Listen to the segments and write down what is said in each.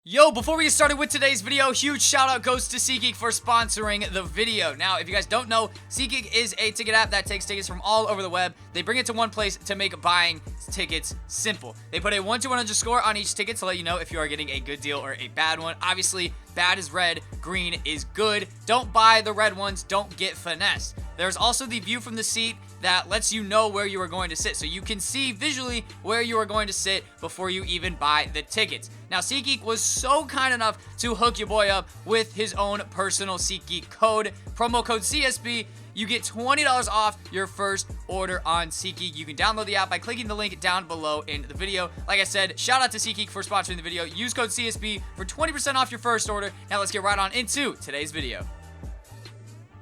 Yo, before we get started with today's video, huge shout out goes to SeatGeek for sponsoring the video. Now, if you guys don't know, SeatGeek is a ticket app that takes tickets from all over the web. They bring it to one place to make buying tickets simple. They put a 1 to 100 score on each ticket to let you know if you are getting a good deal or a bad one. Obviously, bad is red, green is good. Don't buy the red ones, don't get finessed. There's also the view from the seat that lets you know where you are going to sit, so you can see visually where you are going to sit before you even buy the tickets. Now, SeatGeek was so kind enough to hook your boy up with his own personal SeatGeek code. Promo code CSB. You get $20 off your first order on SeatGeek. You can download the app by clicking the link down below in the video. Like I said, shout out to SeatGeek for sponsoring the video. Use code CSB for 20% off your first order. Now let's get right on into today's video.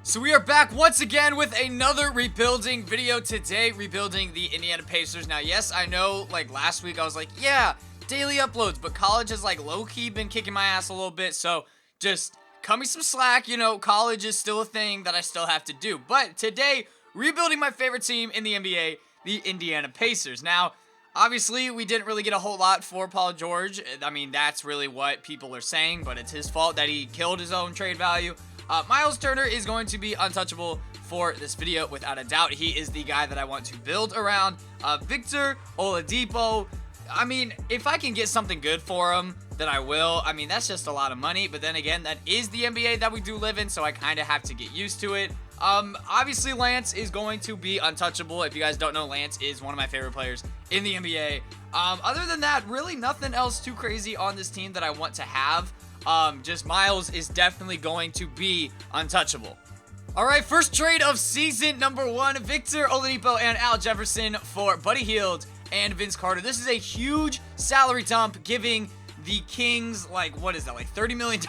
So we are back once again with another rebuilding video today, rebuilding the Indiana Pacers. Now, yes, I know, like, last week I was like, yeah, daily uploads, but college has, like, low-key been kicking my ass a little bit, so just cut me some slack. You know, college is still a thing that I still have to do. But today, rebuilding my favorite team in the NBA, the Indiana Pacers. Now, obviously, we didn't really get a whole lot for Paul George. I mean, that's really what people are saying, but it's his fault that he killed his own trade value. Miles Turner is going to be untouchable for this video, without a doubt. He is the guy that I want to build around. Victor Oladipo, I mean, if I can get something good for him, then I will. I mean, that's just a lot of money, but then again, that is the NBA that we do live in, so I kind of have to get used to it. Obviously, Lance is going to be untouchable. If you guys don't know, Lance is one of my favorite players in the NBA. Other than that, really nothing else too crazy on this team that I want to have. Just Miles is definitely going to be untouchable. Alright, first trade of season number 1, Victor Oladipo and Al Jefferson for Buddy Hield and Vince Carter. This is a huge salary dump, giving the Kings, like, what is that, like $30 million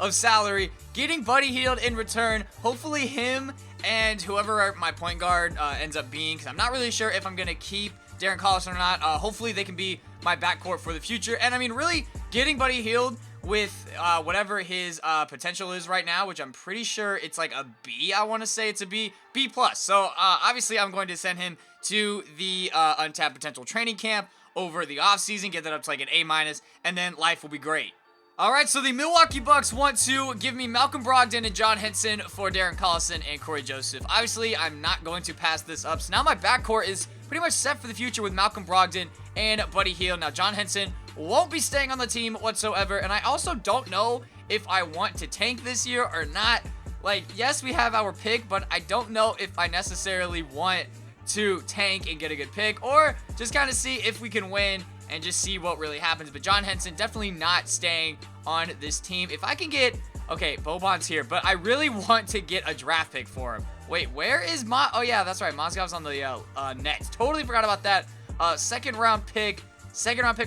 of salary, getting Buddy Hield in return. Hopefully him and whoever my point guard ends up being, because I'm not really sure if I'm going to keep Darren Collison or not. Hopefully they can be my backcourt for the future. And I mean, really getting Buddy Hield with whatever his potential is right now, which I'm pretty sure it's like a B. I want to say it's a B+. So obviously I'm going to send him to the untapped potential training camp over the offseason, get that up to like an A-, and then life will be great. Alright, so the Milwaukee Bucks want to give me Malcolm Brogdon and John Henson for Darren Collison and Corey Joseph. Obviously, I'm not going to pass this up. So now my backcourt is pretty much set for the future with Malcolm Brogdon and Buddy Hield. Now, John Henson won't be staying on the team whatsoever, and I also don't know if I want to tank this year or not. Like, yes, we have our pick, but I don't know if I necessarily want to tank and get a good pick, or just kind of see if we can win and just see what really happens. But John Henson definitely not staying on this team. If I can get, okay, Boban's here, but I really want to get a draft pick for him. Wait, where is oh yeah, that's right, Mozgov's on the Nets. Totally forgot about that. Second round pick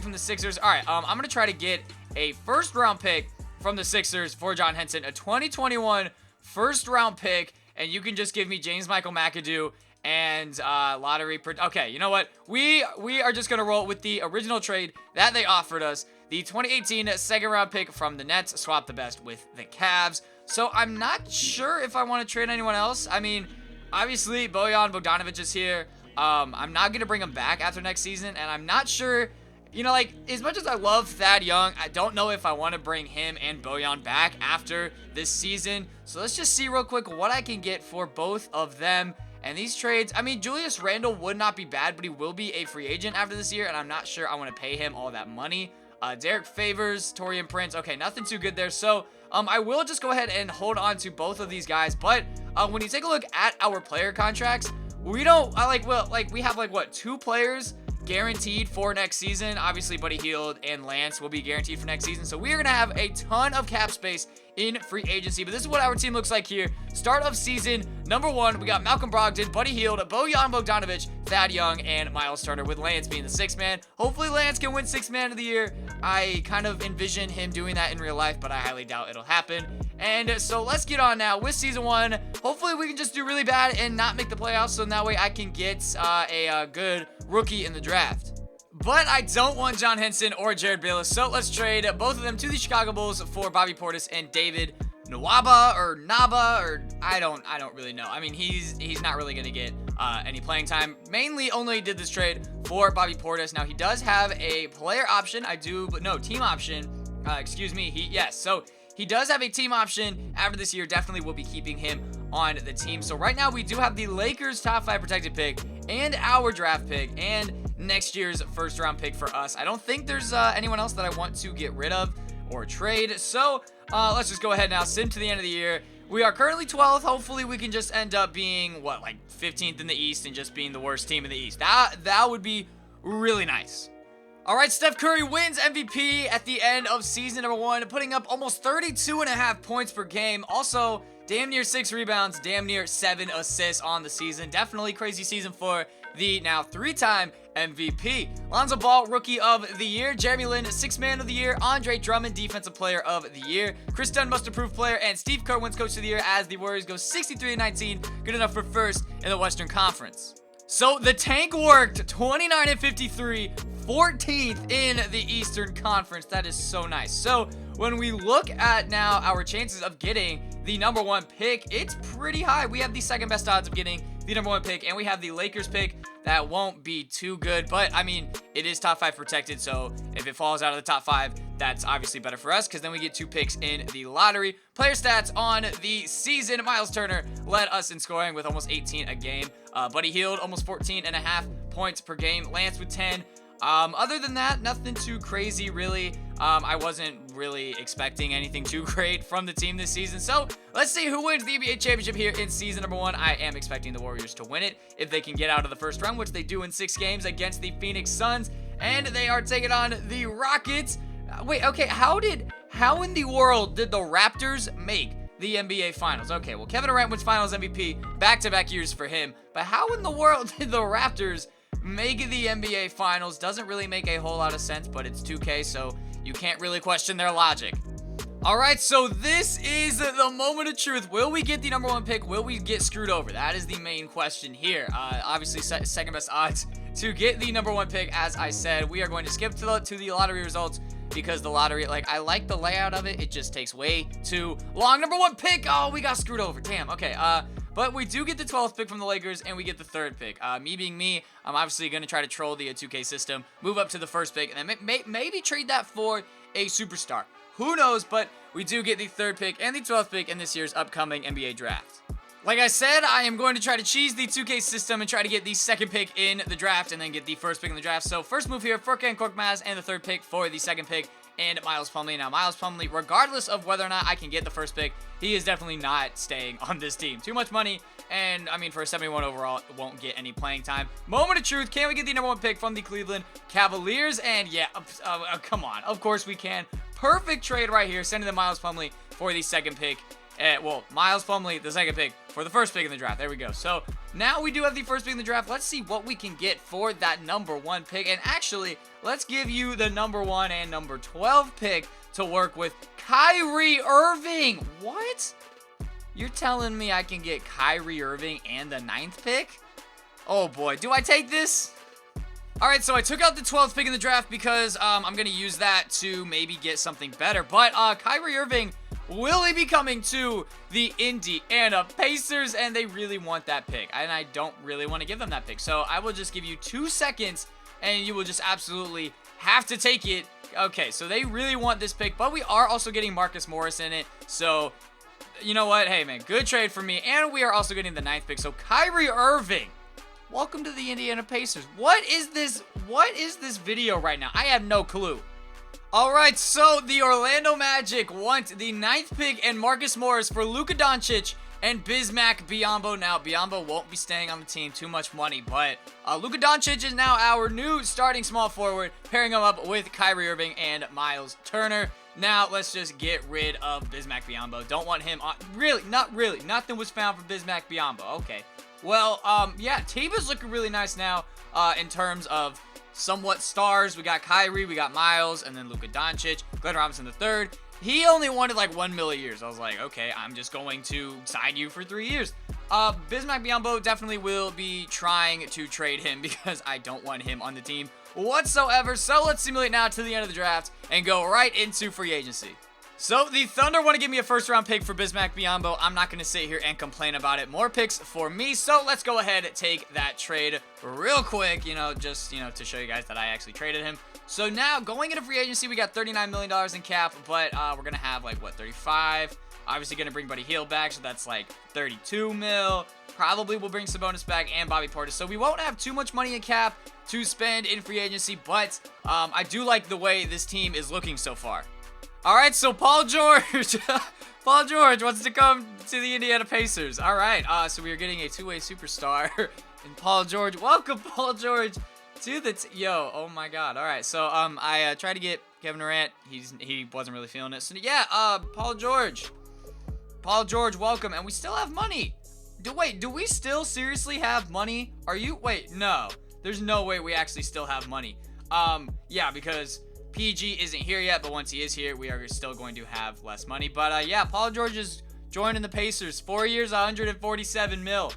from the Sixers. All right, I'm gonna try to get a first round pick from the Sixers for John Henson, a 2021 first round pick, and you can just give me James Michael McAdoo and lottery. Okay, you know what? We are just gonna roll with the original trade that they offered us. The 2018 second round pick from the Nets, swap the best with the Cavs. So I'm not sure if I want to trade anyone else. I mean, obviously Bojan Bogdanovic is here. I'm not gonna bring him back after next season, and I'm not sure. You know, like, as much as I love Thad Young, I don't know if I want to bring him and Bojan back after this season. So let's just see real quick what I can get for both of them. And these trades, I mean, Julius Randle would not be bad, but he will be a free agent after this year, and I'm not sure I want to pay him all that money. Derek Favors, Taurean Prince, okay, nothing too good there. So I will just go ahead and hold on to both of these guys. But when you take a look at our player contracts, we don't, we have like, what, 2 players guaranteed for next season. Obviously, Buddy Hield and Lance will be guaranteed for next season. So we are going to have a ton of cap space in free agency. But this is what our team looks like here. Start of season number 1, we got Malcolm Brogdon, Buddy Hield, Bojan Bogdanovic, Thad Young, and Miles Turner, with Lance being the 6th man. Hopefully Lance can win 6th man of the year. I kind of envision him doing that in real life, but I highly doubt it'll happen. And so let's get on now with season 1. Hopefully we can just do really bad and not make the playoffs, so that way I can get a good rookie in the draft. But I don't want John Henson or Jared Bayless, so let's trade both of them to the Chicago Bulls for Bobby Portis and David Nwaba, or Naba, or I don't really know. I mean, he's not really gonna get any playing time. Mainly only did this trade for Bobby Portis. Now he does have a player option, team option Excuse me. Yes. So he does have a team option after this year. Definitely will be keeping him on the team. So right now we do have the Lakers top 5 protected pick and our draft pick and next year's first round pick for us. I don't think there's anyone else that I want to get rid of or trade. So let's just go ahead now, sit to the end of the year. We are currently 12th. Hopefully we can just end up being, what, like 15th in the East and just being the worst team in the East. That would be really nice. All right, Steph Curry wins MVP at the end of season number 1, putting up almost 32.5 points per game. Also, damn near 6 rebounds, damn near 7 assists on the season. Definitely crazy season for the now 3-time MVP. Lonzo Ball, Rookie of the Year. Jeremy Lin, 6th Man of the Year. Andre Drummond, Defensive Player of the Year. Chris Dunn, Most Improved Player. And Steve Kerr wins Coach of the Year as the Warriors go 63-19. Good enough for first in the Western Conference. So the tank worked. 29-53, 14th in the Eastern Conference. That is so nice. So when we look at now our chances of getting the number 1 pick, it's pretty high. We have the second best odds of getting the number 1 pick, and we have the Lakers pick. That won't be too good, but I mean, it is top 5 protected, so if it falls out of the top 5, that's obviously better for us because then we get 2 picks in the lottery. Player stats on the season: Miles Turner led us in scoring with almost 18 a game. Buddy Hield, almost 14.5 points per game. Lance with 10. Other than that, nothing too crazy, really. I wasn't really expecting anything too great from the team this season. So let's see who wins the NBA championship here in season number 1. I am expecting the Warriors to win it if they can get out of the first round, which they do in 6 games against the Phoenix Suns. And they are taking on the Rockets. Wait, okay, how in the world did the Raptors make the NBA Finals? Okay, well, Kevin Durant wins Finals MVP, back-to-back years for him. But how in the world did the Raptors make the NBA Finals? Doesn't really make a whole lot of sense, but it's 2K, so you can't really question their logic. All right, so this is the moment of truth. Will we get the number 1 pick? Will we get screwed over? That is the main question here. Obviously, second best odds to get the number 1 pick. As I said, we are going to skip to the lottery results because the lottery, like, I like the layout of it. It just takes way too long. Number 1 pick. Oh, we got screwed over. Damn. Okay. But we do get the 12th pick from the Lakers, and we get the 3rd pick. Me being me, I'm obviously going to try to troll the 2K system, move up to the 1st pick, and then maybe trade that for a superstar. Who knows, but we do get the 3rd pick and the 12th pick in this year's upcoming NBA draft. Like I said, I am going to try to cheese the 2K system and try to get the 2nd pick in the draft and then get the 1st pick in the draft. So first move here, Furkan Korkmaz, and the 3rd pick for the 2nd pick, and Miles Plumlee. Now, Miles Plumlee, regardless of whether or not I can get the 1st pick, he is definitely not staying on this team. Too much money, and, I mean, for a 71 overall, won't get any playing time. Moment of truth, can we get the number 1 pick from the Cleveland Cavaliers? And, yeah, come on. Of course we can. Perfect trade right here, sending the Miles Plumlee for the 2nd pick. Well, Miles Plumlee, the 2nd pick, for the 1st pick in the draft. There we go. So, now we do have the 1st pick in the draft. Let's see what we can get for that number 1 pick. And actually, let's give you the number 1 and number 12 pick to work with. Kyrie Irving. What? You're telling me I can get Kyrie Irving and the 9th pick? Oh, boy. Do I take this? All right, so I took out the 12th pick in the draft because I'm going to use that to maybe get something better. But Kyrie Irving, will he be coming to the Indiana Pacers? And they really want that pick. And I don't really want to give them that pick. So I will just give you 2 seconds and you will just absolutely have to take it. Okay, so they really want this pick, but we are also getting Marcus Morris in it. So, you know what? Hey, man, good trade for me. And we are also getting the 9th pick. So Kyrie Irving, welcome to the Indiana Pacers. What is this video right now? I have no clue. All right, so the Orlando Magic want the 9th pick and Marcus Morris for Luka Doncic and Bismack Biyombo. Now, Biyombo won't be staying on the team, too much money, but Luka Doncic is now our new starting small forward, pairing him up with Kyrie Irving and Miles Turner. Now, let's just get rid of Bismack Biyombo. Don't want him on. Really, not really. Nothing was found for Bismack Biyombo. Okay. Well, yeah, team is looking really nice now in terms of somewhat stars. We got Kyrie, we got Miles, and then Luka Doncic, Glenn Robinson III. He only wanted like $1 million a year. I was like, okay, I'm just going to sign you for 3 years. Bismack Biyombo definitely will be trying to trade him because I don't want him on the team whatsoever. So let's simulate now to the end of the draft and go right into free agency. So the Thunder want to give me a first-round pick for Bismack Biyombo. I'm not going to sit here and complain about it. More picks for me. So let's go ahead and take that trade real quick, just, to show you guys that I actually traded him. So now going into free agency, we got $39 million in cap, but we're going to have 35. Obviously going to bring Buddy Hield back, so that's 32 mil. Probably will bring Sabonis back and Bobby Portis. So we won't have too much money in cap to spend in free agency, but I do like the way this team is looking so far. All right, so Paul George. Paul George wants to come to the Indiana Pacers. All right, so we are getting a two-way superstar in Paul George. Welcome, Paul George, to the yo. Oh my God. All right, so I tried to get Kevin Durant. He wasn't really feeling it. So yeah, Paul George, welcome. And we still have money. Do we still seriously have money? Wait, no. There's no way we actually still have money. Yeah, because PG isn't here yet, but once he is here, we are still going to have less money. But yeah, Paul George is joining the Pacers. 4 years, 147 mil.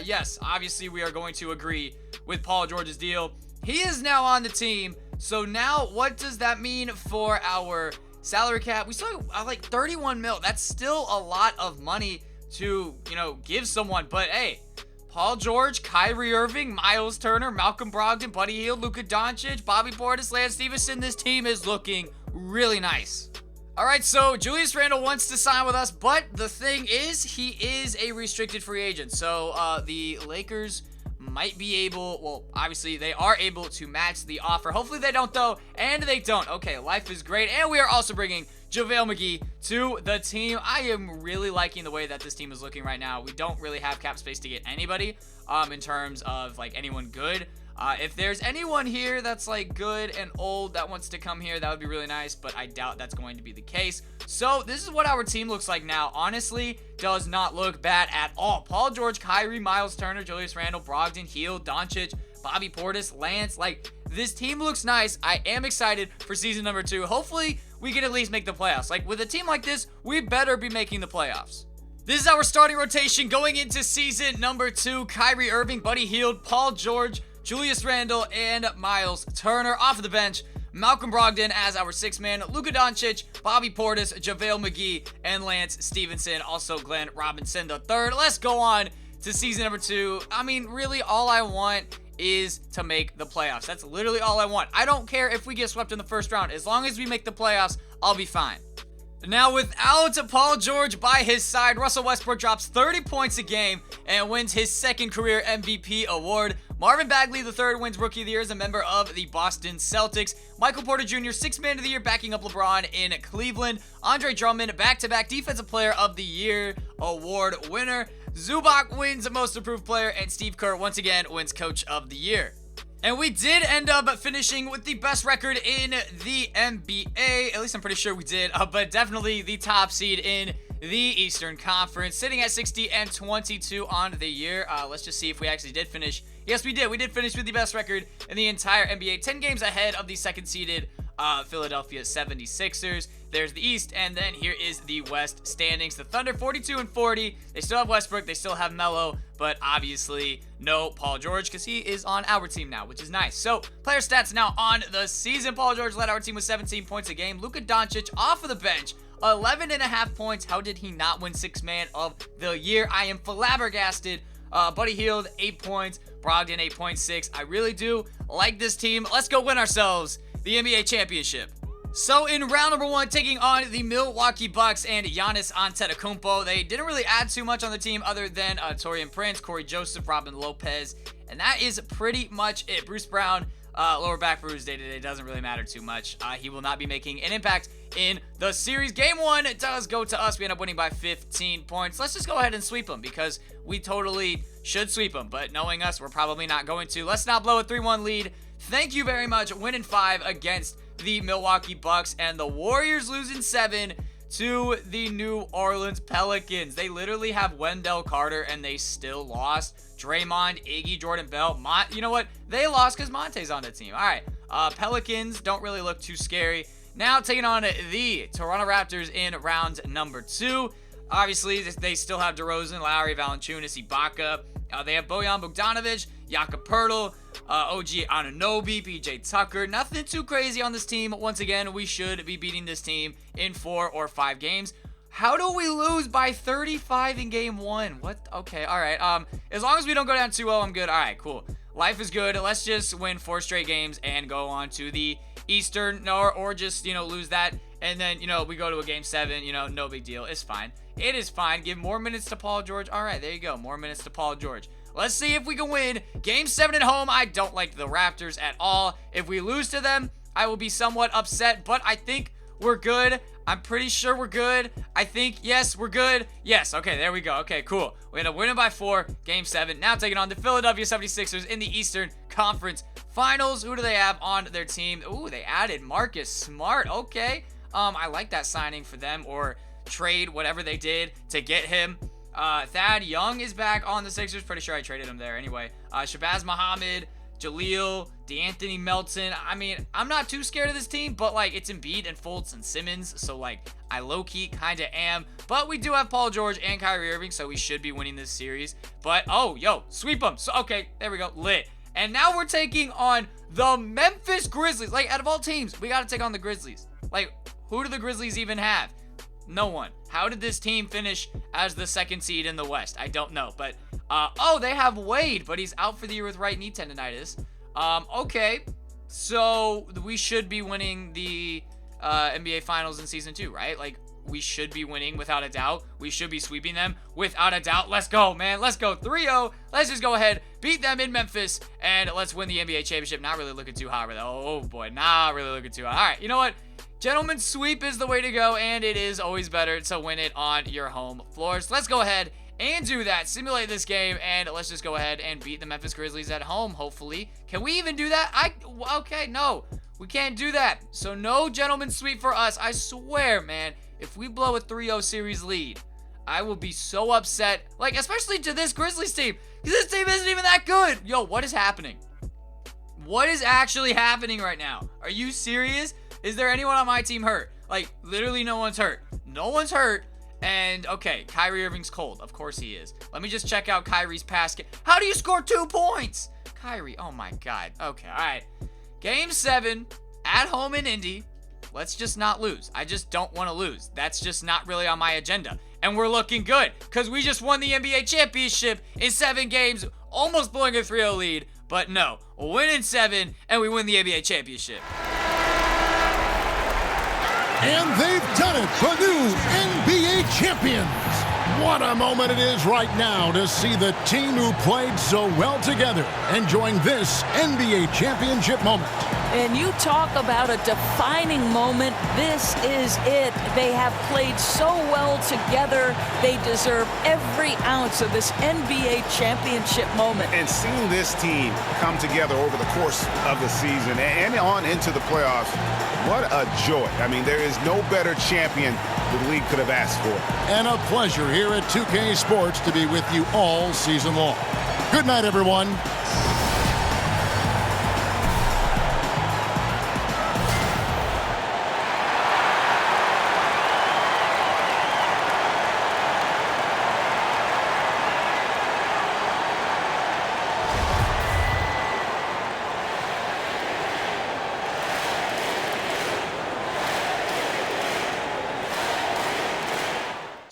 Yes, obviously we are going to agree with Paul George's deal. He is now on the team. So now what does that mean for our salary cap? We still have 31 mil. That's still a lot of money to, give someone. But hey, Paul George, Kyrie Irving, Miles Turner, Malcolm Brogdon, Buddy Hield, Luka Doncic, Bobby Portis, Lance Stevenson. This team is looking really nice. All right, so Julius Randle wants to sign with us, but the thing is, he is a restricted free agent. So the Lakers might be able, well, obviously they are able to match the offer. Hopefully they don't, though, and they don't. Okay, life is great, and we are also bringing JaVale McGee to the team. I am really liking the way that this team is looking right now. We don't really have cap space to get anybody in terms of anyone good. If there's anyone here that's good and old that wants to come here, that would be really nice, but I doubt that's going to be the case. So this is what our team looks like now. Honestly, does not look bad at all. Paul George, Kyrie, Miles Turner, Julius Randle, Brogdon, Hield, Doncic, Bobby Portis, Lance. This team looks nice. I am excited for season number 2. Hopefully we can at least make the playoffs. With a team like this, we better be making the playoffs. This is our starting rotation going into season number 2. Kyrie Irving, Buddy Hield, Paul George, Julius Randle, and Miles Turner. Off of the bench, Malcolm Brogdon as our 6th man, Luka Doncic, Bobby Portis, JaVale McGee, and Lance Stevenson. Also Glenn Robinson III. Let's go on to season number 2. I mean, really all I want is to make the playoffs. That's literally all I want. I don't care if we get swept in the first round. As long as we make the playoffs, I'll be fine. Now, without Paul George by his side, Russell Westbrook drops 30 points a game and wins his 2nd career MVP award. Marvin Bagley III wins Rookie of the Year as a member of the Boston Celtics. Michael Porter Jr., 6th Man of the Year, backing up LeBron in Cleveland. Andre Drummond, back-to-back Defensive Player of the Year award winner. Zubac wins Most Improved Player, and Steve Kerr once again wins Coach of the Year. And we did end up finishing with the best record in the NBA. At least I'm pretty sure we did, but definitely the top seed in the Eastern Conference, sitting at 60-22 on the year. Let's just see if we actually did finish. Yes, we did. We did finish with the best record in the entire NBA, 10 games ahead of the 2nd-seeded Philadelphia 76ers. There's the East, and then here is the West standings. The Thunder 42-40. They still have Westbrook. They still have Melo, but obviously no Paul George because he is on our team now, which is nice. So player stats now on the season. Paul George led our team with 17 points a game. Luka Doncic off of the bench, 11.5 points. How did he not win 6th Man of the Year? I am flabbergasted. Buddy Hield, 8 points. Brogdon, 8.6. I really do like this team. Let's go win ourselves the NBA championship. So in round number 1, taking on the Milwaukee Bucks and Giannis Antetokounmpo, they didn't really add too much on the team other than Taurean Prince, Corey Joseph, Robin Lopez, and that is pretty much it. Bruce Brown, lower back bruise day-to-day, doesn't really matter too much. He will not be making an impact in the series. Game 1 does go to us. We end up winning by 15 points. Let's just go ahead and sweep them because we totally should sweep them, but knowing us, we're probably not going to. Let's not blow a 3-1 lead. Thank you very much. Winning 5 against the Milwaukee Bucks, and the Warriors losing 7 to the New Orleans Pelicans. They literally have Wendell Carter, and they still lost. Draymond, Iggy, Jordan Bell. You know what? They lost because Monte's on the team. All right. Pelicans don't really look too scary. Now taking on the Toronto Raptors in round number 2. Obviously, they still have DeRozan, Lowry, Valanciunas, Ibaka. They have Bojan Bogdanovic, Jakob Poeltl, OG Anunoby, PJ Tucker. Nothing too crazy on this team. Once again, we should be beating this team in 4 or 5 games. How do we lose by 35 in game 1? What? Okay, all right. As long as we don't go down 2-0, I'm good. All right, cool. Life is good. Let's just win 4 straight games and go on to the Eastern, or just, lose that. And then, we go to a game 7, no big deal. It's fine. It is fine. Give more minutes to Paul George. All right, there you go. More minutes to Paul George. Let's see if we can win game 7 at home. I don't like the Raptors at all. If we lose to them, I will be somewhat upset, but I think we're good. I'm pretty sure we're good. I think, yes, we're good. Yes, okay, there we go. Okay, cool. We're going to win it by 4, game 7. Now taking on the Philadelphia 76ers in the Eastern Conference Finals. Who do they have on their team? Ooh, they added Marcus Smart. Okay. I like that signing for them, or trade, whatever they did to get him. Thad Young is back on the Sixers. Pretty sure I traded him there anyway. Shabazz Muhammad, Jaleel, DeAnthony Melton. I mean, I'm not too scared of this team, but, it's Embiid and Fultz and Simmons, so, I low-key kind of am. But we do have Paul George and Kyrie Irving, so we should be winning this series. But, oh, yo, sweep them. So, okay, there we go. Lit. And now we're taking on the Memphis Grizzlies. Out of all teams, we got to take on the Grizzlies. Who do the Grizzlies even have? No one. How did this team finish as the 2nd seed in the West? I don't know. But, oh, they have Wade, but he's out for the year with right knee tendonitis. Okay. So, we should be winning the NBA Finals in Season 2, right? We should be winning without a doubt. We should be sweeping them without a doubt. Let's go, man. Let's go 3-0. Let's just go ahead, beat them in Memphis, and let's win the NBA championship. Not really looking too hot, really. Oh, boy. Not really looking too hot. All right, you know what? Gentlemen's sweep is the way to go, and it is always better to win it on your home floors. Let's go ahead and do that. Simulate this game, and let's just go ahead and beat the Memphis Grizzlies at home, hopefully. Can we even do that? Okay, no. We can't do that. So no gentleman's sweep for us. I swear, man, if we blow a 3-0 series lead, I will be so upset. Especially to this Grizzlies team. Because this team isn't even that good. Yo, what is happening? What is actually happening right now? Are you serious? Is there anyone on my team hurt? Literally no one's hurt. No one's hurt. And, okay, Kyrie Irving's cold. Of course he is. Let me just check out Kyrie's pass. How do you score 2 points? Kyrie, oh my God. Okay, all right. Game 7 at home in Indy. Let's just not lose. I just don't want to lose. That's just not really on my agenda. And we're looking good because we just won the NBA championship in 7 games, almost blowing a 3-0 lead. But no, we'll win in 7, and we win the NBA championship. And they've done it, the new NBA champions. What a moment it is right now to see the team who played so well together enjoying this NBA championship moment. And you talk about a defining moment. This is it. They have played so well together. They deserve every ounce of this NBA championship moment. And seeing this team come together over the course of the season and on into the playoffs, what a joy. I mean, there is no better champion the league could have asked for. And a pleasure here at 2K Sports to be with you all season long. Good night, everyone.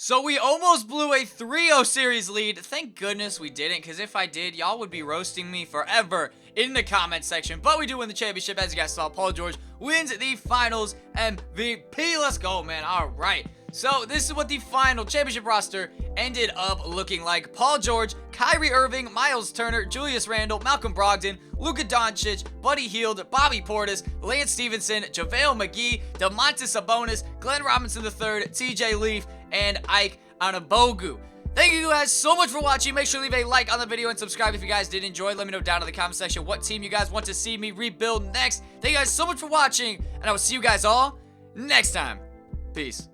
So we almost blew a 3-0 series lead. Thank goodness we didn't, because if I did, y'all would be roasting me forever in the comment section. But we do win the championship, as you guys saw. Paul George wins the finals MVP. Let's go, man. All right. So this is what the final championship roster ended up looking like. Paul George, Kyrie Irving, Miles Turner, Julius Randle, Malcolm Brogdon, Luka Doncic, Buddy Hield, Bobby Portis, Lance Stevenson, JaVale McGee, Domantas Sabonis, Glenn Robinson III, TJ Leaf, and Ike Anabogu. Thank you guys so much for watching. Make sure to leave a like on the video and subscribe if you guys did enjoy. Let me know down in the comment section what team you guys want to see me rebuild next. Thank you guys so much for watching, and I will see you guys all next time. Peace.